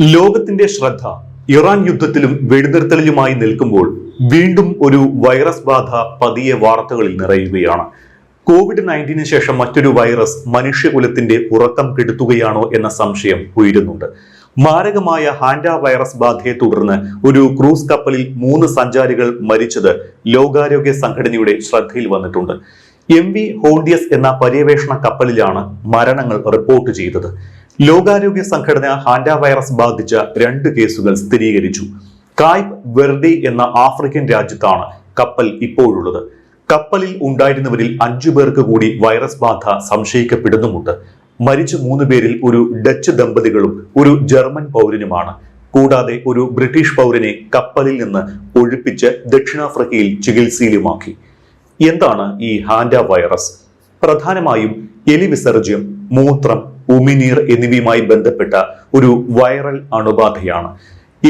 ലോകത്തിന്റെ ശ്രദ്ധ ഇറാൻ യുദ്ധത്തിലും വെടിനിർത്തലിലുമായി നിൽക്കുമ്പോൾ വീണ്ടും ഒരു വൈറസ് ബാധ പതിയെ വാർത്തകളിൽ നിറയുകയാണ്. കോവിഡ്-19 ശേഷം മറ്റൊരു വൈറസ് മനുഷ്യകുലത്തിന്റെ ഉറക്കം കെടുത്തുകയാണോ എന്ന സംശയം ഉയരുന്നുണ്ട്. മാരകമായ ഹാൻഡ വൈറസ് ബാധയെ തുടർന്ന് ഒരു ക്രൂസ് കപ്പലിൽ 3 സഞ്ചാരികൾ മരിച്ചത് ലോകാരോഗ്യ സംഘടനയുടെ ശ്രദ്ധയിൽ വന്നിട്ടുണ്ട്. MV ഹോണ്ടിയസ് എന്ന പര്യവേഷണ കപ്പലിലാണ് മരണങ്ങൾ റിപ്പോർട്ട് ചെയ്തത്. ലോകാരോഗ്യ സംഘടന ഹാൻഡ വൈറസ് ബാധിച്ച 2 കേസുകൾ സ്ഥിരീകരിച്ചു. കായ്പ് വെർഡെ എന്ന ആഫ്രിക്കൻ രാജ്യത്താണ് കപ്പൽ ഇപ്പോഴുള്ളത്. കപ്പലിൽ ഉണ്ടായിരുന്നവരിൽ 5 പേർക്ക് കൂടി വൈറസ് ബാധ സംശയിക്കപ്പെടുന്നുമുണ്ട്. മരിച്ച 3 പേരിൽ ഒരു ഡച്ച് ദമ്പതികളും ഒരു ജർമ്മൻ പൗരനുമാണ്. കൂടാതെ ഒരു ബ്രിട്ടീഷ് പൗരനെ കപ്പലിൽ നിന്ന് ഒഴിപ്പിച്ച് ദക്ഷിണാഫ്രിക്കയിൽ ചികിത്സയിലുമാക്കി. എന്താണ് ഈ ഹാൻഡ വൈറസ്? പ്രധാനമായും എലി വിസർജ്യം, മൂത്രം, ഉമിനീർ എന്നിവയുമായി ബന്ധപ്പെട്ട ഒരു വൈറൽ അണുബാധയാണ്.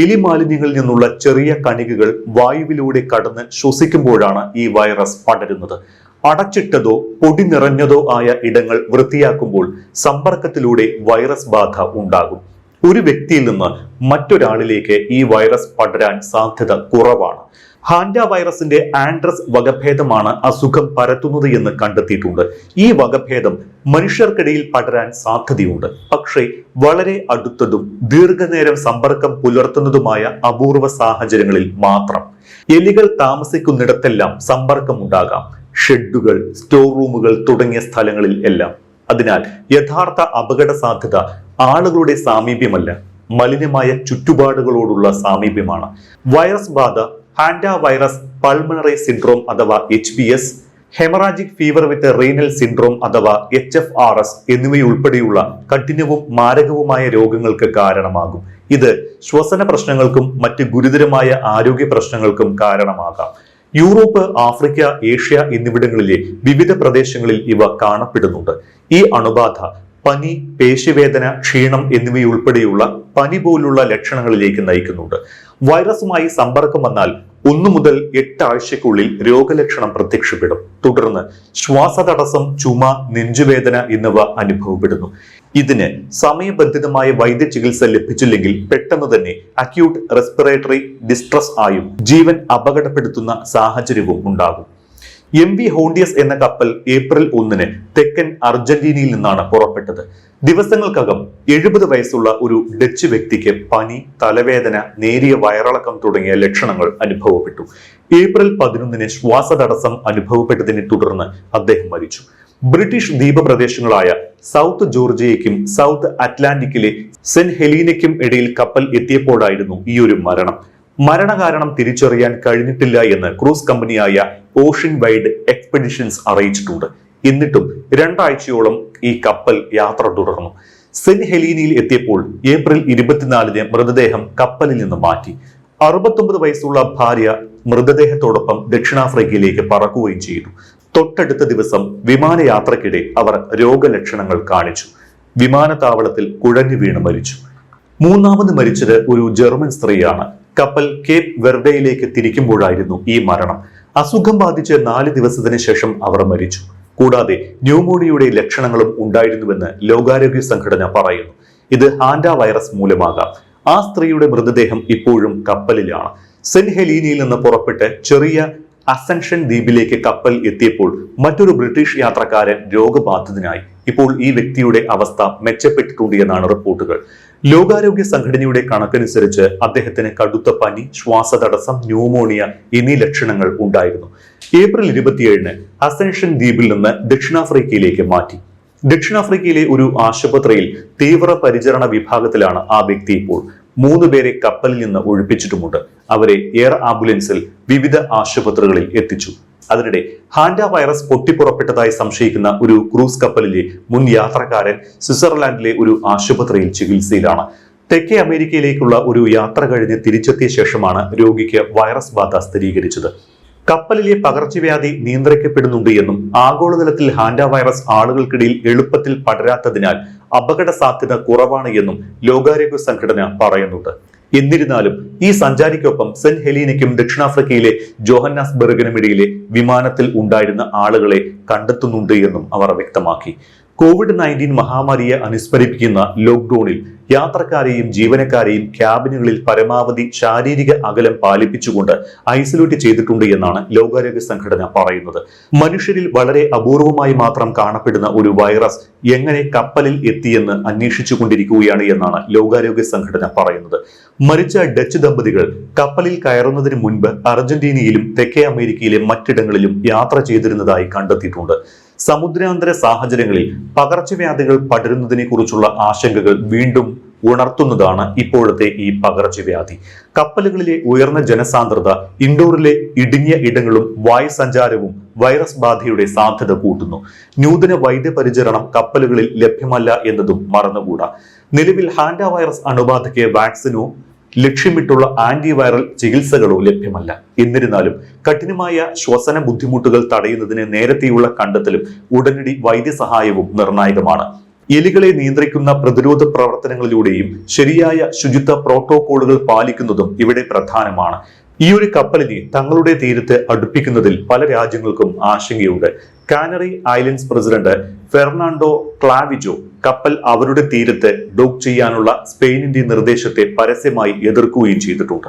എലി മാലിന്യങ്ങളിൽ നിന്നുള്ള ചെറിയ കണികകൾ വായുവിലൂടെ കടന്ന് ശ്വസിക്കുമ്പോഴാണ് ഈ വൈറസ് പടരുന്നത്. അടച്ചിട്ടതോ പൊടി നിറഞ്ഞതോ ആയ ഇടങ്ങൾ വൃത്തിയാക്കുമ്പോൾ സമ്പർക്കത്തിലൂടെ വൈറസ് ബാധ ഉണ്ടാകും. ഒരു വ്യക്തിയിൽ നിന്ന് മറ്റൊരാളിലേക്ക് ഈ വൈറസ് പടരാൻ സാധ്യത കുറവാണ്. ഹാൻഡ വൈറസിന്റെ ആൻഡ്രസ് വകഭേദമാണ് അസുഖം പരത്തുന്നത് എന്ന് കണ്ടെത്തിയിട്ടുണ്ട്. ഈ വകഭേദം മനുഷ്യർക്കിടയിൽ പടരാൻ സാധ്യതയുണ്ട്. പക്ഷേ വളരെ അടുത്തതും ദീർഘനേരം സമ്പർക്കം പുലർത്തുന്നതുമായ അപൂർവ സാഹചര്യങ്ങളിൽ മാത്രം. എലികൾ താമസിക്കുന്നിടത്തെല്ലാം സമ്പർക്കമുണ്ടാകാം. ഷെഡുകൾ, സ്റ്റോർ റൂമുകൾ തുടങ്ങിയ സ്ഥലങ്ങളിൽ എല്ലാം. അതിനാൽ യഥാർത്ഥ അപകട സാധ്യത ആളുകളുടെ സാമീപ്യമല്ല, മലിനമായ ചുറ്റുപാടുകളോടുള്ള സാമീപ്യമാണ്. വൈറസ് ബാധ ഹാൻഡ വൈറസ് പൾമണറി സിൻഡ്രോം അഥവാ HVS, ഹെമറാജിക് ഫീവർ വിത്ത് റീനൽ സിൻഡ്രോം അഥവാ HFRS എന്നിവയുൾപ്പെടെയുള്ള കഠിനവും മാരകവുമായ രോഗങ്ങൾക്ക് കാരണമാകും. ഇത് ശ്വസന പ്രശ്നങ്ങൾക്കും മറ്റ് ഗുരുതരമായ ആരോഗ്യ പ്രശ്നങ്ങൾക്കും കാരണമാകാം. യൂറോപ്പ്, ആഫ്രിക്ക, ഏഷ്യ എന്നിവിടങ്ങളിലെ വിവിധ പ്രദേശങ്ങളിൽ ഇവ കാണപ്പെടുന്നുണ്ട്. ഈ അണുബാധ പനി, പേശിവേദന, ക്ഷീണം എന്നിവയുൾപ്പെടെയുള്ള പനി പോലുള്ള ലക്ഷണങ്ങളിലേക്ക് നയിക്കുന്നുണ്ട്. വൈറസുമായി സമ്പർക്കം വന്നാൽ 1 മുതൽ 8 ആഴ്ചയ്ക്കുള്ളിൽ രോഗലക്ഷണം പ്രത്യക്ഷപ്പെടും. തുടർന്ന് ശ്വാസതടസ്സം, ചുമ, നെഞ്ചുവേദന എന്നിവ അനുഭവപ്പെടുന്നു. ഇതിന് സമയബന്ധിതമായ വൈദ്യചികിത്സ ലഭിച്ചില്ലെങ്കിൽ പെട്ടെന്ന് തന്നെ അക്യൂട്ട് റെസ്പിറേറ്ററി ഡിസ്ട്രസ് ആയും ജീവൻ അപകടപ്പെടുത്തുന്ന സാഹചര്യവും ഉണ്ടാകും. MV ഹോണ്ടിയസ് എന്ന കപ്പൽ ഏപ്രിൽ 1 തെക്കൻ അർജന്റീനയിൽ നിന്നാണ് പുറപ്പെട്ടത്. ദിവസങ്ങൾക്കകം 70 വയസ്സുള്ള ഒരു ഡച്ച് വ്യക്തിക്ക് പനി, തലവേദന, നേരിയ വയറിളക്കം തുടങ്ങിയ ലക്ഷണങ്ങൾ അനുഭവപ്പെട്ടു. ഏപ്രിൽ 11 ശ്വാസതടസ്സം അനുഭവപ്പെട്ടതിനെ തുടർന്ന് അദ്ദേഹം മരിച്ചു. ബ്രിട്ടീഷ് ദ്വീപ പ്രദേശങ്ങളായ സൗത്ത് ജോർജിയയ്ക്കും സൗത്ത് അറ്റ്ലാന്റിക്കിലെ സെന്റ് ഹെലീനയ്ക്കും ഇടയിൽ കപ്പൽ എത്തിയപ്പോഴായിരുന്നു ഈ ഒരു മരണം. മരണകാരണം തിരിച്ചറിയാൻ കഴിഞ്ഞിട്ടില്ല എന്ന് ക്രൂസ് കമ്പനിയായ ഓഷ്യൻ വൈഡ് എക്സ്പെഡിഷൻസ് അറിയിച്ചിട്ടുണ്ട്. എന്നിട്ടും 2 ആഴ്ചയോളം ഈ കപ്പൽ യാത്ര തുടർന്നു. സെന്റ് ഹെലീനയിൽ എത്തിയപ്പോൾ ഏപ്രിൽ 24 മൃതദേഹം കപ്പലിൽ നിന്ന് മാറ്റി. 69 വയസ്സുള്ള ഭാര്യ മൃതദേഹത്തോടൊപ്പം ദക്ഷിണാഫ്രിക്കയിലേക്ക് പറക്കുകയും ചെയ്തു. തൊട്ടടുത്ത ദിവസം വിമാനയാത്രക്കിടെ അവർ രോഗലക്ഷണങ്ങൾ കാണിച്ചു. വിമാനത്താവളത്തിൽ കുഴഞ്ഞു വീണ് മരിച്ചു. 3ാമത് മരിച്ചത് ഒരു ജർമ്മൻ സ്ത്രീയാണ്. കപ്പൽ കേപ്പ് വെർഡയിലേക്ക് തിരിക്കുമ്പോഴായിരുന്നു ഈ മരണം. അസുഖം ബാധിച്ച് 4 ദിവസത്തിന് ശേഷം അവർ മരിച്ചു. കൂടാതെ ന്യൂമോണിയയുടെ ലക്ഷണങ്ങളും ഉണ്ടായിരുന്നുവെന്ന് ലോകാരോഗ്യ സംഘടന പറയുന്നു. ഇത് ഹാൻഡ വൈറസ് മൂലമാകാം. ആ സ്ത്രീയുടെ മൃതദേഹം ഇപ്പോഴും കപ്പലിലാണ്. സെന്റ് ഹെലീനയിൽ നിന്ന് പുറപ്പെട്ട് ചെറിയ അസെൻഷൻ ദ്വീപിലേക്ക് കപ്പൽ എത്തിയപ്പോൾ മറ്റൊരു ബ്രിട്ടീഷ് യാത്രക്കാരൻ രോഗബാധിതനായി. ഇപ്പോൾ ഈ വ്യക്തിയുടെ അവസ്ഥ മെച്ചപ്പെട്ടിട്ടുണ്ട് എന്നാണ് റിപ്പോർട്ടുകൾ. ലോകാരോഗ്യ സംഘടനയുടെ കണക്കനുസരിച്ച് അദ്ദേഹത്തിന് കടുത്ത പനി, ശ്വാസതടസ്സം, ന്യൂമോണിയ എന്നീ ലക്ഷണങ്ങൾ ഉണ്ടായിരുന്നു. ഏപ്രിൽ 27 അസെൻഷൻ ദ്വീപിൽ നിന്ന് ദക്ഷിണാഫ്രിക്കയിലേക്ക് മാറ്റി. ദക്ഷിണാഫ്രിക്കയിലെ ഒരു ആശുപത്രിയിൽ തീവ്ര പരിചരണ വിഭാഗത്തിലാണ് ആ വ്യക്തി ഇപ്പോൾ. 3 പേരെ കപ്പലിൽ നിന്ന് ഒഴിപ്പിച്ചിട്ടുമുണ്ട്. അവരെ എയർ ആംബുലൻസിൽ വിവിധ ആശുപത്രികളിൽ എത്തിച്ചു. അതിനിടെ ഹാൻഡ വൈറസ് പൊട്ടിപ്പുറപ്പെട്ടതായി സംശയിക്കുന്ന ഒരു ക്രൂസ് കപ്പലിലെ മുൻ യാത്രക്കാരൻ സ്വിറ്റ്സർലാൻഡിലെ ഒരു ആശുപത്രിയിൽ ചികിത്സയിലാണ്. തെക്കേ അമേരിക്കയിലേക്കുള്ള ഒരു യാത്ര കഴിഞ്ഞ് തിരിച്ചെത്തിയ ശേഷമാണ് രോഗിക്ക് വൈറസ് ബാധ സ്ഥിരീകരിച്ചത്. കപ്പലിലെ പകർച്ചവ്യാധി നിയന്ത്രിക്കപ്പെടുന്നുണ്ട് എന്നും ആഗോളതലത്തിൽ ഹാൻഡ വൈറസ് ആളുകൾക്കിടയിൽ എളുപ്പത്തിൽ പടരാത്തതിനാൽ അപകട സാധ്യത കുറവാണ് എന്നും ലോകാരോഗ്യ സംഘടന പറയുന്നുണ്ട്. എന്നിരുന്നാലും ഈ സഞ്ചാരിക്കൊപ്പം സെന്റ് ഹെലീനയ്ക്കും ദക്ഷിണാഫ്രിക്കയിലെ ജോഹന്നാസ്ബർഗിനും ഇടയിലെ വിമാനത്തിൽ ഉണ്ടായിരുന്ന ആളുകളെ കണ്ടെത്തുന്നുണ്ട് എന്നും അവർ വ്യക്തമാക്കി. COVID-19 മഹാമാരിയെ അനുസ്മരിപ്പിക്കുന്ന ലോക്ക്ഡൌണിൽ യാത്രക്കാരെയും ജീവനക്കാരെയും ക്യാബിനുകളിൽ പരമാവധി ശാരീരിക അകലം പാലിപ്പിച്ചുകൊണ്ട് ഐസൊലേറ്റ് ചെയ്തിട്ടുണ്ട് എന്നാണ് ലോകാരോഗ്യ സംഘടന പറയുന്നത്. മനുഷ്യരിൽ വളരെ അപൂർവമായി മാത്രം കാണപ്പെടുന്ന ഒരു വൈറസ് എങ്ങനെ കപ്പലിൽ എത്തിയെന്ന് അന്വേഷിച്ചുകൊണ്ടിരിക്കുകയാണ് എന്നാണ് ലോകാരോഗ്യ സംഘടന പറയുന്നത്. മരിച്ച ഡച്ച് ദമ്പതികൾ കപ്പലിൽ കയറുന്നതിന് മുൻപ് അർജന്റീനയിലും തെക്കേ അമേരിക്കയിലെ മറ്റിടങ്ങളിലും യാത്ര ചെയ്തിരുന്നതായി കണ്ടെത്തിയിട്ടുണ്ട്. സമുദ്രാന്തര സാഹചര്യങ്ങളിൽ പകർച്ചവ്യാധികൾ പടരുന്നതിനെ കുറിച്ചുള്ള ആശങ്കകൾ വീണ്ടും ഉണർത്തുന്നതാണ് ഇപ്പോഴത്തെ ഈ പകർച്ചവ്യാധി. കപ്പലുകളിലെ ഉയർന്ന ജനസാന്ദ്രത, ഇൻഡോറിലെ ഇടുങ്ങിയ ഇടങ്ങളും വായു സഞ്ചാരവും വൈറസ് ബാധയുടെ സാധ്യത കൂട്ടുന്നു. നൂതന വൈദ്യപരിചരണം കപ്പലുകളിൽ ലഭ്യമല്ല എന്നതും മറന്നുകൂടാ. നിലവിൽ ഹാൻഡ വൈറസ് അണുബാധയ്ക്ക് വാക്സിനോ ലക്ഷ്യമിട്ടുള്ള ആന്റിവൈറൽ ചികിത്സകളോ ലഭ്യമല്ല. എന്നിരുന്നാലും കഠിനമായ ശ്വസന ബുദ്ധിമുട്ടുകൾ തടയുന്നതിന് നേരത്തെയുള്ള കണ്ടെത്തലും ഉടനടി വൈദ്യസഹായവും നിർണായകമാണ്. എലികളെ നിയന്ത്രിക്കുന്ന പ്രതിരോധ പ്രവർത്തനങ്ങളിലൂടെയും ശരിയായ ശുചിത്വ പ്രോട്ടോകോളുകൾ പാലിക്കുന്നതും ഇവിടെ പ്രധാനമാണ്. ഈ ഒരു കപ്പലിനെ തങ്ങളുടെ തീരത്ത് അടുപ്പിക്കുന്നതിൽ പല രാജ്യങ്ങൾക്കും ആശങ്കയുണ്ട്. കാനറി ഐലൻഡ്സ് പ്രസിഡന്റ് ഫെർണാണ്ടോ ക്ലാവിജോ കപ്പൽ അവരുടെ തീരത്ത് ഡോക്ക് ചെയ്യാനുള്ള സ്പെയിനിന്റെ നിർദ്ദേശത്തെ പരസ്യമായി എതിർക്കുകയും ചെയ്തിട്ടുണ്ട്.